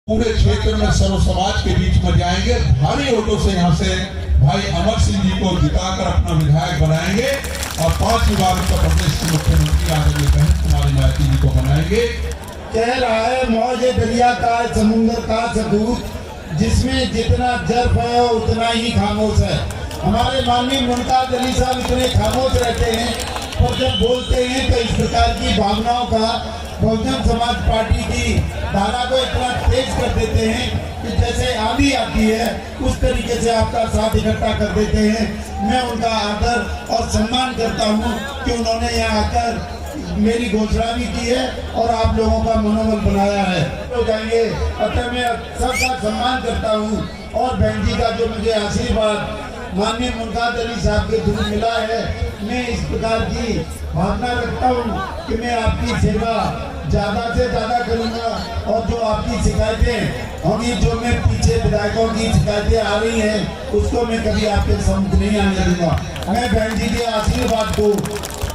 पूरे क्षेत्र में सर्व समाज के बीच में जाएंगे। भारी वोटों से यहाँ से भाई अमर सिंह जी को जिताकर अपना विधायक बनाएंगे और 5वीं बार उत्तर प्रदेश के मुख्यमंत्री आदरणीय बहन कुमारी मायावती जी को बनाएंगे। कह रहा है मौजे दरिया का समुद्र का सबूत, जिसमें जितना जर्फ है उतना ही खामोश है। हमारे माननीय मुमताज अली साहब इतने खामोश रहते हैं, और जब बोलते हैं तो इस प्रकार की भावनाओं का बहुजन समाज पार्टी की धारा को इतना तेज कर देते हैं कि जैसे आंधी आती है उस तरीके से आपका साथ इकट्ठा कर देते हैं। मैं उनका आदर और सम्मान करता हूं कि उन्होंने यहाँ आकर मेरी घोषणा भी की है और आप लोगों का मनोबल बनाया है। तो जाइए, अतः मैं सबका सम्मान करता हूँ और बहन जी का जो मुझे आशीर्वाद माननीय मुमताज अली साहब के थ्रू मिला है, मैं इस प्रकार की भावना रखता हूँ कि मैं आपकी सेवा ज़्यादा से ज़्यादा करूँगा और जो आपकी शिकायतें होंगी, जो मैं पीछे विधायकों की शिकायतें आ रही हैं, उसको मैं कभी आपके सम्मुख नहीं आने दूंगा। मैं बहन जी के आशीर्वाद को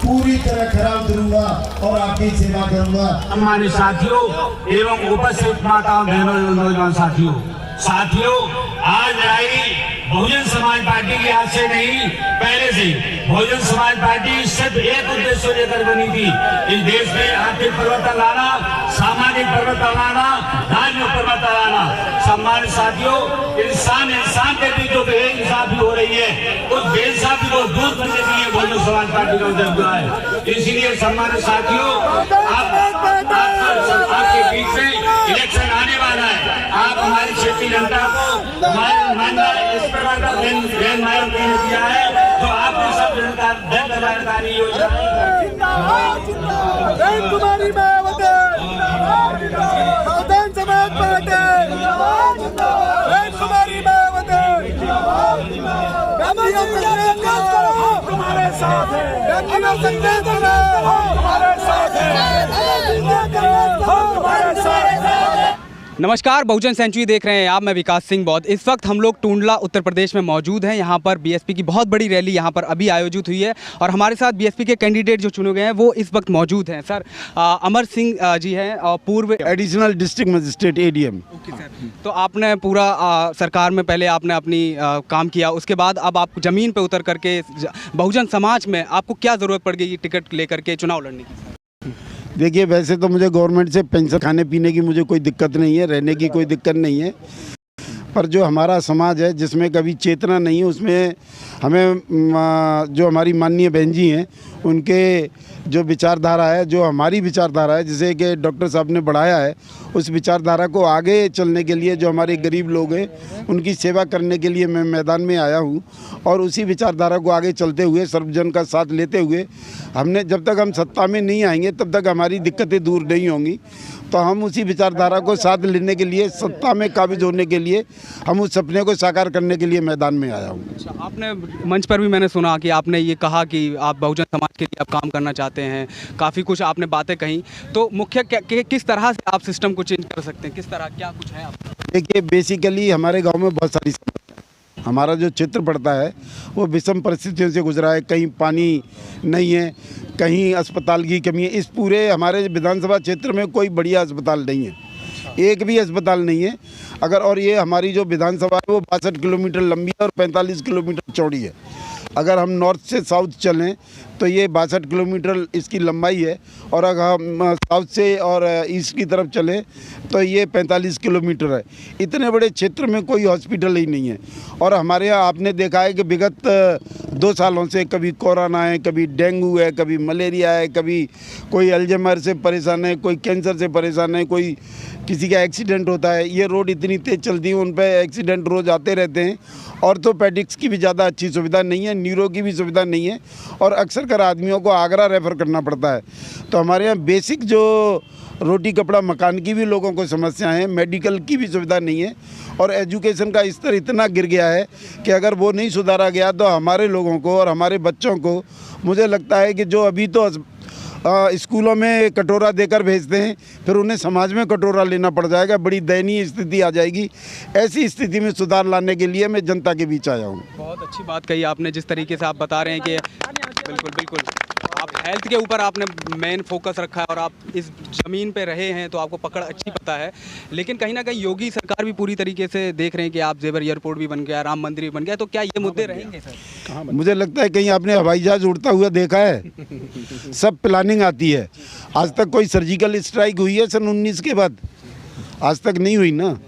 पूरी तरह खरा उतरूंगा और आपकी सेवा करूंगा। सम्मानित साथियों एवं उपस्थित माताओं बहनों एवं नौजवान साथियों, आज लड़ाई बहुजन समाज पार्टी के हाथ से नहीं, पहले से बहुजन समाज पार्टी सिर्फ एक उद्देश्य लेकर बनी थी, इस देश में आर्थिक परिवर्तन लाना, सामाजिक परिवर्तन लाना, धार्मिक परिवर्तन लाना। सम्मानित साथियों, इंसान के बीच जो बेइंसाफी हो रही है, उस बेइंसाफी को दूर करने के लिए बहुजन समाज पार्टी का उद्देश्य है। इसीलिए सम्मानित साथियों, आपके बीच में इलेक्शन आने वाला है। आप हमारी क्षेत्रीय जनता को हमारे नुमाइंदा इस प्रकार का बहन मायावती ने दिया है, जो आपकी सब जनता जनकल्याणकारी योजना कुमारी मायावती बहुजन समाज पार्टी, कुमारी मायावती हमारे साथ है, हमारे साथ है। नमस्कार, बहुजन सेंचुरी देख रहे हैं आप। मैं विकास सिंह बौद्ध। इस वक्त हम लोग टूंडला उत्तर प्रदेश में मौजूद हैं। यहाँ पर बीएसपी की बहुत बड़ी रैली यहाँ पर अभी आयोजित हुई है और हमारे साथ बीएसपी के कैंडिडेट जो चुने गए हैं वो इस वक्त मौजूद हैं। सर, अमर सिंह जी हैं और पूर्व additional district magistrate ADM। Okay sir, तो आपने पूरा सरकार में पहले आपने अपनी काम किया, उसके बाद अब आप ज़मीन पर उतर करके बहुजन समाज में आपको क्या ज़रूरत पड़ गई टिकट लेकर के चुनाव लड़ने की? देखिए, वैसे तो मुझे गवर्नमेंट से पेंशन, खाने पीने की मुझे कोई दिक्कत नहीं है, रहने की कोई दिक्कत नहीं है, पर जो हमारा समाज है जिसमें कभी चेतना नहीं है, उसमें हमें जो हमारी माननीय बहन जी हैं उनके जो विचारधारा है, जो हमारी विचारधारा है, जिसे कि डॉक्टर साहब ने बढ़ाया है, उस विचारधारा को आगे चलने के लिए जो हमारे गरीब लोग हैं उनकी सेवा करने के लिए मैं मैदान में आया हूँ और उसी विचारधारा को आगे चलते हुए सर्वजन का साथ लेते हुए हमने, जब तक हम सत्ता में नहीं आएंगे तब तक हमारी दिक्कतें दूर नहीं होंगी, तो हम उसी विचारधारा को साथ लेने के लिए, सत्ता में काबिज होने के लिए, हम उस सपने को साकार करने के लिए मैदान में आया हूँ। अच्छा, आपने मंच पर भी मैंने सुना कि आपने ये कहा कि आप बहुजन समाज के लिए आप काम करना चाहते हैं, काफ़ी कुछ आपने बातें कही, तो मुख्य किस तरह से आप सिस्टम को चेंज कर सकते हैं, किस तरह क्या कुछ है आप? देखिए, बेसिकली हमारे गाँव में बहुत सारी, हमारा जो क्षेत्र पड़ता है वो विषम परिस्थितियों से गुजरा है। कहीं पानी नहीं है, कहीं अस्पताल की कमी है। इस पूरे हमारे विधानसभा क्षेत्र में कोई बढ़िया अस्पताल नहीं है, एक भी अस्पताल नहीं है। अगर, और ये हमारी जो विधानसभा है वो 62 किलोमीटर लंबी है और 45 किलोमीटर चौड़ी है। अगर हम नॉर्थ से साउथ चलें तो ये 62 किलोमीटर इसकी लंबाई है, और अगर हम साउथ से और ईस्ट की तरफ चलें तो ये 45 किलोमीटर है। इतने बड़े क्षेत्र में कोई हॉस्पिटल ही नहीं है। और हमारे यहाँ आपने देखा है कि विगत 2 सालों से कभी कोरोना है, कभी डेंगू है, कभी मलेरिया है, कभी कोई अल्जाइमर से परेशान है, कोई कैंसर से परेशान है, कोई किसी का एक्सीडेंट होता है। ये रोड इतनी तेज़ चलती है, उन पर एक्सीडेंट रोज़ आते रहते हैं। ऑर्थोपेडिक्स की भी ज़्यादा अच्छी सुविधा नहीं है, न्यूरो की भी सुविधा नहीं है, और अक्सर कर आदमियों को आगरा रेफ़र करना पड़ता है। तो हमारे यहाँ बेसिक जो रोटी कपड़ा मकान की भी लोगों को समस्या है, मेडिकल की भी सुविधा नहीं है, और एजुकेशन का स्तर इतना गिर गया है कि अगर वो नहीं सुधारा गया तो हमारे लोगों को और हमारे बच्चों को, मुझे लगता है कि जो अभी तो स्कूलों में कटोरा देकर भेजते हैं, फिर उन्हें समाज में कटोरा लेना पड़ जाएगा, बड़ी दयनीय स्थिति आ जाएगी। ऐसी स्थिति में सुधार लाने के लिए मैं जनता के बीच आया हूँ। बहुत अच्छी बात कही आपने, जिस तरीके से आप बता रहे हैं कि बिल्कुल आप हेल्थ के ऊपर आपने मेन फोकस रखा है और आप इस ज़मीन पे रहे हैं तो आपको पकड़ अच्छी पता है, लेकिन कहीं ना कहीं योगी सरकार भी पूरी तरीके से देख रहे हैं कि आप जेवर एयरपोर्ट भी बन गया, राम मंदिर भी बन गया, तो क्या ये मुद्दे रहेंगे सर? मुझे लगता है कहीं आपने हवाई जहाज उड़ता हुआ देखा है? सब प्लानिंग आती है। आज तक कोई सर्जिकल स्ट्राइक हुई है सन 19 के बाद? आज तक नहीं हुई ना।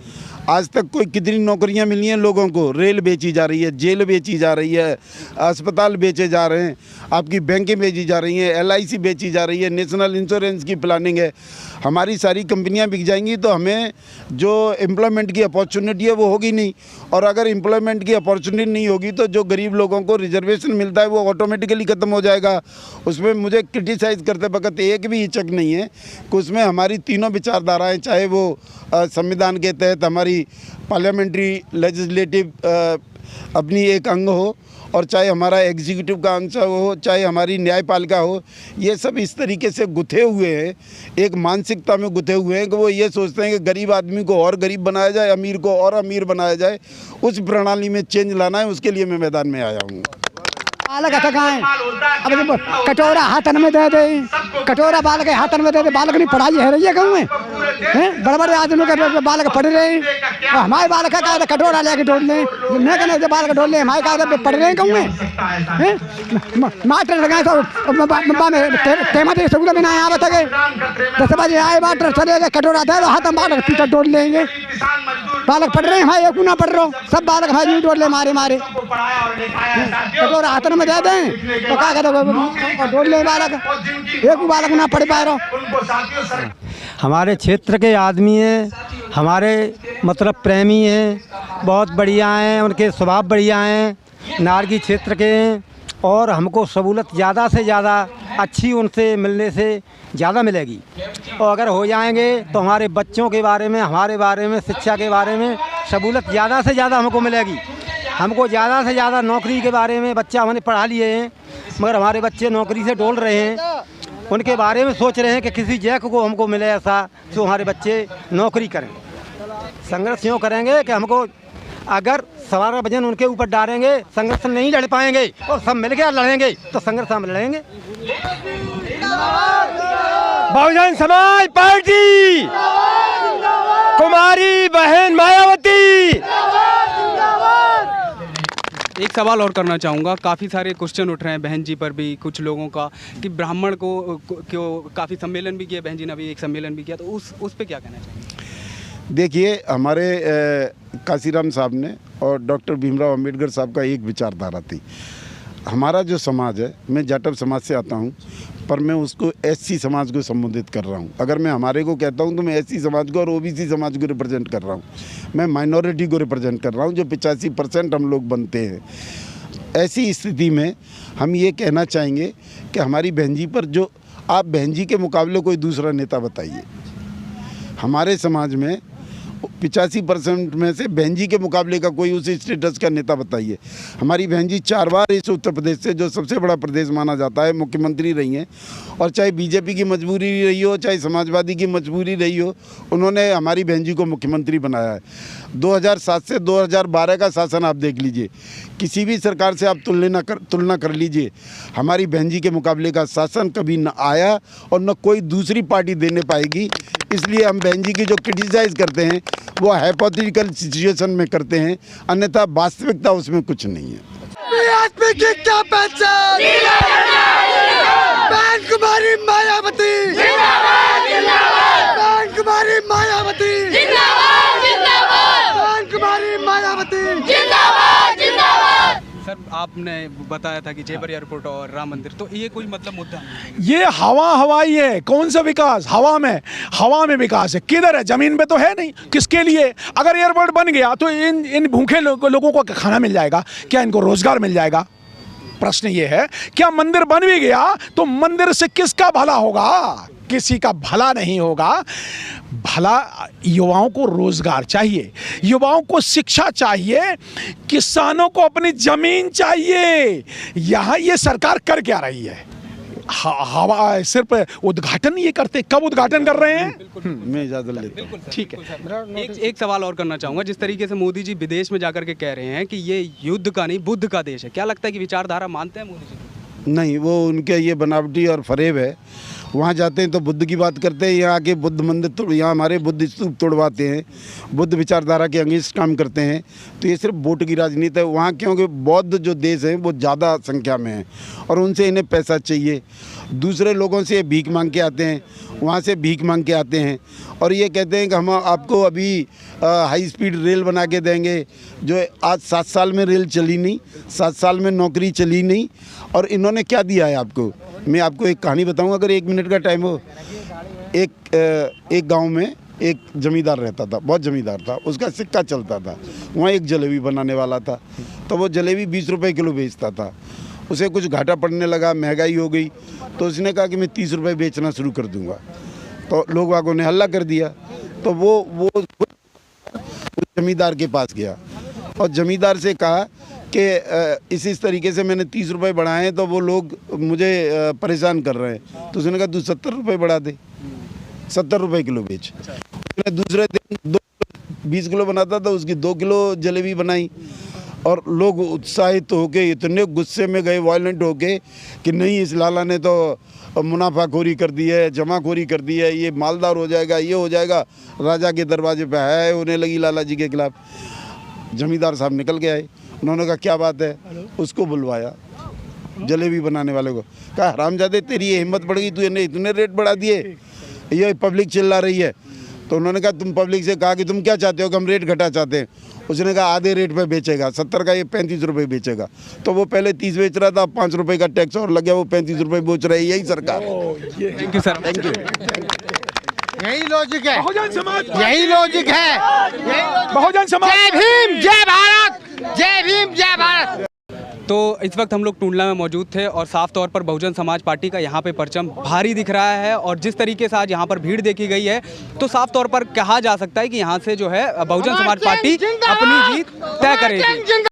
आज तक कोई कितनी नौकरियां मिली हैं लोगों को? रेल बेची जा रही है, जेल बेची जा रही है, अस्पताल बेचे जा रहे हैं, आपकी बैंकें बेची जा रही हैं, LIC बेची जा रही है, नेशनल इंश्योरेंस की प्लानिंग है। हमारी सारी कंपनियां बिक जाएंगी तो हमें जो एम्प्लॉयमेंट की अपॉर्चुनिटी है वो होगी नहीं, और अगर एम्प्लॉयमेंट की अपॉर्चुनिटी नहीं होगी तो जो गरीब लोगों को रिजर्वेशन मिलता है वो ऑटोमेटिकली ख़त्म हो जाएगा। उसमें मुझे क्रिटिसाइज़ करते वक्त एक भी हिचक नहीं है कि उसमें हमारी तीनों विचारधाराएँ, चाहे वो संविधान के तहत हमारी पार्लियामेंट्री लेजिस्लेटिव अपनी एक अंग हो, और चाहे हमारा एग्जीक्यूटिव का अंश हो, चाहे हमारी न्यायपालिका हो, ये सब इस तरीके से गुथे हुए हैं, एक मानसिकता में गुथे हुए हैं कि वो ये सोचते हैं कि गरीब आदमी को और गरीब बनाया जाए, अमीर को और अमीर बनाया जाए। उस प्रणाली में चेंज लाना है, उसके लिए मैं मैदान में आया हूँ। बालक थकाएं, अब जब कटोरा हाथन में दे दे, कटोरा बालक के हाथन में दे दे, बालक नहीं पढ़ाई है रही है कहूँ हैं? बड़े बड़े आदमी के बालक पढ़ रहे हैं, हमारे बालक का कटोरा लेके ढोल लें, मैं कहने बालक ढोल लें, हमारे का पढ़ रहे हैं कहूँ हैं? मास्टर लगाए तो टेमा से स्कूल में ना आया बताए 10 बजे आए मास्टर चले गए, कटोरा दे दो हाथ में, बालक पीछे ढोल लेंगे। बालक पढ़ रहे हैं भाई, एक ना पढ़ रहे हो, सब बालक भाई यूँ ढोल ले मारे मारे, कटोरा हाथन में दे दें तो क्या कहते ढोल ले बालक, एक बालक ना पढ़ पाए रहो। हमारे क्षेत्र के आदमी हैं, हमारे मतलब प्रेमी हैं, बहुत बढ़िया हैं, उनके स्वभाव बढ़िया हैं, नारगी क्षेत्र के हैं, और हमको सहूलत ज़्यादा से ज़्यादा अच्छी उनसे मिलने से ज़्यादा मिलेगी। और अगर हो जाएंगे तो हमारे बच्चों के बारे में, हमारे बारे में, शिक्षा के बारे में सहूलत ज़्यादा से ज़्यादा हमको मिलेगी। हमको ज़्यादा से ज़्यादा नौकरी के बारे में, बच्चा हमने पढ़ा लिए हैं मगर हमारे बच्चे नौकरी से डोल रहे हैं, उनके बारे में सोच रहे हैं कि किसी जैक को हमको मिले ऐसा जो हमारे बच्चे नौकरी करें। संघर्ष यूँ करेंगे कि हमको अगर सवार वजन उनके ऊपर डालेंगे, संघर्ष नहीं लड़ पाएंगे, और सब मिलकर लड़ेंगे तो संघर्ष हम लड़ेंगे। बहुजन समाज पार्टी, कुमारी बहन मायावती। एक सवाल और करना चाहूँगा, काफ़ी सारे क्वेश्चन उठ रहे हैं बहन जी पर भी, कुछ लोगों का कि ब्राह्मण को क्यों, काफ़ी सम्मेलन भी किया बहन जी ने, अभी एक सम्मेलन भी किया, तो उस पे क्या कहना चाहिए? देखिए, हमारे काशीराम साहब ने और डॉक्टर भीमराव अंबेडकर साहब का एक विचारधारा थी। हमारा जो समाज है, मैं जाटव समाज से आता हूँ, पर मैं उसको SC समाज को संबोधित कर रहा हूँ। अगर मैं हमारे को कहता हूँ तो मैं SC समाज को और OBC समाज को रिप्रेजेंट कर रहा हूँ, मैं माइनॉरिटी को रिप्रेजेंट कर रहा हूँ, जो 85% हम लोग बनते हैं। ऐसी स्थिति में हम ये कहना चाहेंगे कि हमारी बहन जी पर, जो आप बहन जी के मुकाबले कोई दूसरा नेता बताइए। हमारे समाज में 85% में से बहन जी के मुकाबले का कोई उस स्टेटस का नेता बताइए। हमारी बहन जी 4 बार इस उत्तर प्रदेश से, जो सबसे बड़ा प्रदेश माना जाता है, मुख्यमंत्री रही हैं, और चाहे बीजेपी की मजबूरी रही हो, चाहे समाजवादी की मजबूरी रही हो, उन्होंने हमारी बहन जी को मुख्यमंत्री बनाया है। 2007 से 2012 का शासन आप देख लीजिए, किसी भी सरकार से आप तुलना कर लीजिए, हमारी बहन जी के मुकाबले का शासन कभी न आया और न कोई दूसरी पार्टी देने पाएगी। इसलिए हम बहन जी की जो क्रिटिसाइज़ करते हैं वो हाइपोथेटिकल सिचुएशन में करते हैं, अन्यथा वास्तविकता उसमें कुछ नहीं है। बीएसपी की क्या पहचान? बहन कुमारी मायावती, बहन कुमारी मायावती, बहन कुमारी मायावती। सर, आपने बताया था कि जेवर एयरपोर्ट और राम मंदिर, तो ये कोई मतलब मुद्दा नहीं? ये हवाई है। कौन सा विकास? हवा में विकास है, किधर है? जमीन पे तो है नहीं। किसके लिए? अगर एयरपोर्ट बन गया तो इन भूखे लोगों को खाना मिल जाएगा क्या? इनको रोजगार मिल जाएगा? प्रश्न ये है। क्या मंदिर बन भी गया तो मंदिर से किसका भला होगा? किसी का भला नहीं होगा। भला युवाओं को रोजगार चाहिए, युवाओं को शिक्षा चाहिए, किसानों को अपनी जमीन चाहिए। यहाँ ये सरकार कर क्या रही है? हवा सिर्फ उद्घाटन ये करते। कब उद्घाटन कर रहे हैं? मैं इजाजत लेता हूं। ठीक है। एक सवाल और करना चाहूँगा। जिस तरीके से मोदी जी विदेश में जाकर के कह रहे हैं कि ये युद्ध का नहीं बुद्ध का देश है, क्या लगता है कि विचारधारा मानते हैं मोदी जी? नहीं, वो उनके ये बनावटी और फरेब है। वहाँ जाते हैं तो बुद्ध की बात करते हैं, यहाँ आके बुद्ध मंदिर यहाँ हमारे बुद्ध स्तूप तोड़वाते हैं, बुद्ध विचारधारा के अगेंस्ट काम करते हैं। तो ये सिर्फ वोट की राजनीति है वहाँ, क्योंकि बौद्ध जो देश हैं वो ज़्यादा संख्या में हैं और उनसे इन्हें पैसा चाहिए। दूसरे लोगों से भीख मांग के आते हैं, वहाँ से भीख मांग के आते हैं और ये कहते हैं कि हम आपको अभी हाई स्पीड रेल बना के देंगे, जो आज 7 साल में रेल चली नहीं, 7 साल में नौकरी चली नहीं। और इन्होंने क्या दिया है आपको? मैं आपको एक कहानी बताऊंगा, अगर 1 मिनट का टाइम हो। एक गांव में एक जमींदार रहता था, बहुत जमींदार था, उसका सिक्का चलता था। वहाँ एक जलेबी बनाने वाला था, तो वो जलेबी 20 रुपये किलो बेचता था। उसे कुछ घाटा पड़ने लगा, महंगाई हो गई, तो उसने कहा कि मैं 30 रुपये बेचना शुरू कर दूंगा। तो लोग वागों ने हल्ला कर दिया, तो वो उस जमींदार के पास गया और जमींदार से कहा कि इस तरीके से मैंने 30 रुपये बढ़ाए हैं तो वो लोग मुझे परेशान कर रहे हैं। तो उसने कहा तू 70 रुपये बढ़ा दे, 70 रुपये किलो बेच। उसने दूसरे दिन 20 किलो बनाता था, उसकी 2 किलो जलेबी बनाई और लोग उत्साहित होके इतने गुस्से में गए, वायलेंट होके, कि नहीं इस लाला ने तो मुनाफाखोरी कर दी है, जमाखोरी कर दी है, ये मालदार हो जाएगा, ये हो जाएगा। राजा के दरवाजे पे है होने लगी लाला जी के खिलाफ। जमींदार साहब निकल के आए, उन्होंने कहा क्या बात है? उसको बुलवाया, जलेबी बनाने वाले को, कहा हरामजादे तेरी ये हिम्मत बढ़ गई, तू इतने रेट बढ़ा दिए, ये पब्लिक चिल्ला रही है। तो उन्होंने कहा तुम पब्लिक से कहा कि तुम क्या चाहते हो कि हम रेट घटा चाहते हैं? उसने कहा आधे रेट पे बेचेगा, 70 का ये 35 रुपये बेचेगा। तो वो पहले 30 बेच रहा था, 5 रुपये का टैक्स और लग गया, वो 35 रुपये बेच रहा है। यही सरकार। Thank you sir, thank you. यही लॉजिक है, बहुजन समाज, यही लॉजिक है। बहुजन समाज। जय भीम, जय भारत, जय भीम, जय भारत। तो इस वक्त हम लोग टूंडला में मौजूद थे और साफ तौर पर बहुजन समाज पार्टी का यहाँ पे परचम भारी दिख रहा है और जिस तरीके से आज यहाँ पर भीड़ देखी गई है तो साफ तौर पर कहा जा सकता है कि यहाँ से जो है बहुजन समाज पार्टी अपनी जीत तय करेगी।